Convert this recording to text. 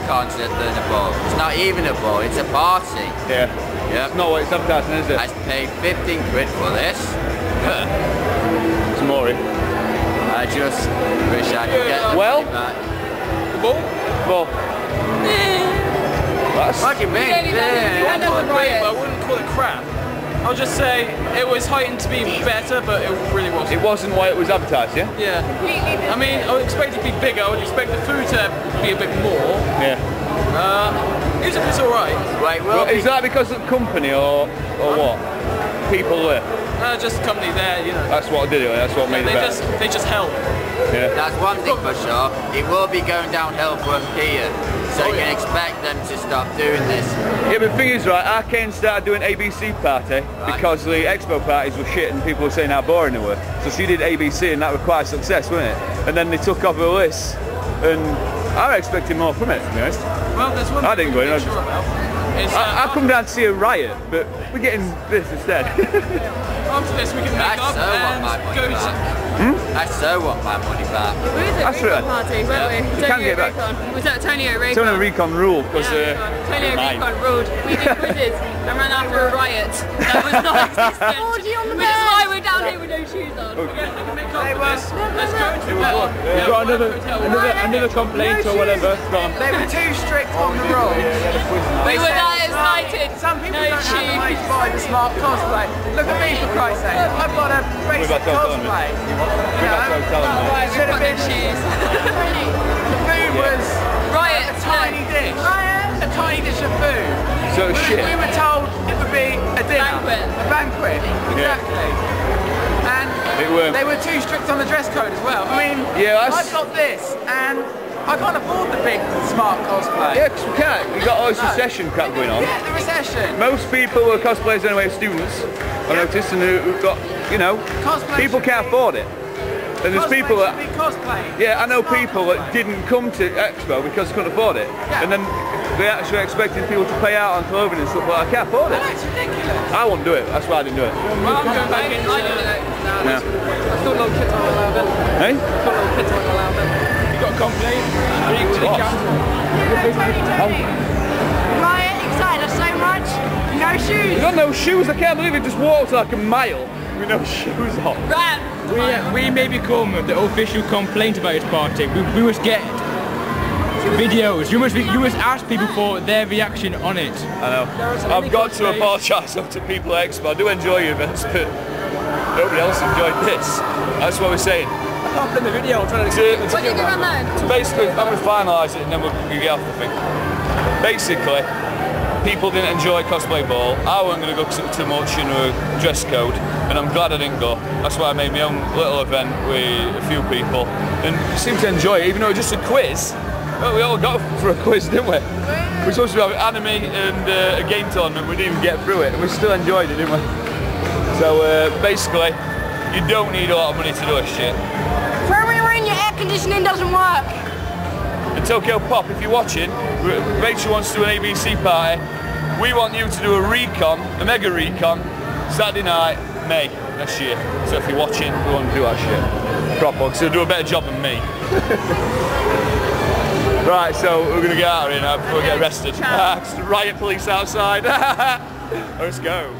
concert than a ball. It's not even a ball, it's a party. Yeah. Yeah. It's not what it's advertising, is it? I paid 15 quid for this. It's more. I just wish I could get the Well, money back. The ball? Well. That's... What do you mean? I wouldn't call it crap. I'll just say it was heightened to be better, but it really wasn't. It wasn't why it was advertised, yeah? Yeah. I mean, I would expect it to be bigger. I would expect the food to be a bit more. Yeah. It's alright. Right, well, is that because of the company or what? People there? Just the company there, you know. That's what did it. That's what made it better. They just help. Yeah. That's one thing for sure. It will be going downhill from here. So you can expect them to stop doing this. Yeah, but the thing is, right, Arcane started doing ABC party because the Expo parties were shit and people were saying how boring they were. So she did ABC and that was quite a success, wasn't it? And then they took off her list and I was expecting more from it, to be honest. Well, there's one I didn't go in. I'm sure about. I come down to see a riot, but we're getting this instead. After this we can make up and go to... I so want my money back. We was at Recon party, weren't we? You can get back. Was that Tonio Recon? Tonio Recon rule, because... Tonio Recon ruled. We did quizzes and ran after a riot. That was not existent. Which is why we're down here with no shoes on. Let's go to the bar. We've got another complaint or whatever. They were too strict on the rules. We were that excited. Some people don't have the money to buy the smart cosplay. Look at me, for Christ's sake. I've got a basic cosplay. Right, should have been shoes. The food was Riot. a tiny dish. A tiny dish of food. So shit. We were told it would be a dinner. Banquet. A banquet. Exactly. And they were too strict on the dress code as well. I mean, I've got this and I can't afford the big smart cosplay. Yeah, because we can't. We've got all this recession crap going on. Yeah, the recession. Most people are cosplayers anyway, students, I noticed, and who've got, you know, people can't afford it. And there's people that... Yeah, I know people that didn't come to Expo because they couldn't afford it. And then they actually expecting people to pay out on clothing and stuff, but I can't afford it. That's ridiculous. I wouldn't do it, that's why I didn't do it. Well, I'm going back into it. Yeah. I've got little kids on allowed them. Hey? I've got little kids on allowed them. You got a complaint? Riot excited us so much. No shoes. You got no shoes, I can't believe it, just walked like a mile with no shoes on. We may become the official complaint about this party. We must get videos. You must ask people for their reaction on it. I know. I've got to apologise to people at Expo. I do enjoy your events, but nobody else enjoyed this. That's what we're saying. I can't play the video, I'm trying to What did you run then? Basically, I'm going to finalise it and then we'll get off the thing. Basically, people didn't enjoy Cosplay Ball. I wasn't going to go too much into a dress code, and I'm glad I didn't go. That's why I made my own little event with a few people, and seemed to enjoy it, even though it was just a quiz. Well, we all got for a quiz, didn't we? We were supposed to have anime and a game tournament, we didn't even get through it, and we still enjoyed it, didn't we? So basically, you don't need a lot of money to do this shit. Throw me when your air conditioning doesn't work. And Tokyo Pop, if you're watching, Rachel wants to do an ABC party. We want you to do a recon, a mega recon, Saturday night, May next year. So if you're watching, we want to do that shit. Proper, because you'll do a better job than me. Right, so we're going to get out of here now before we get arrested. Riot police outside. Let's go.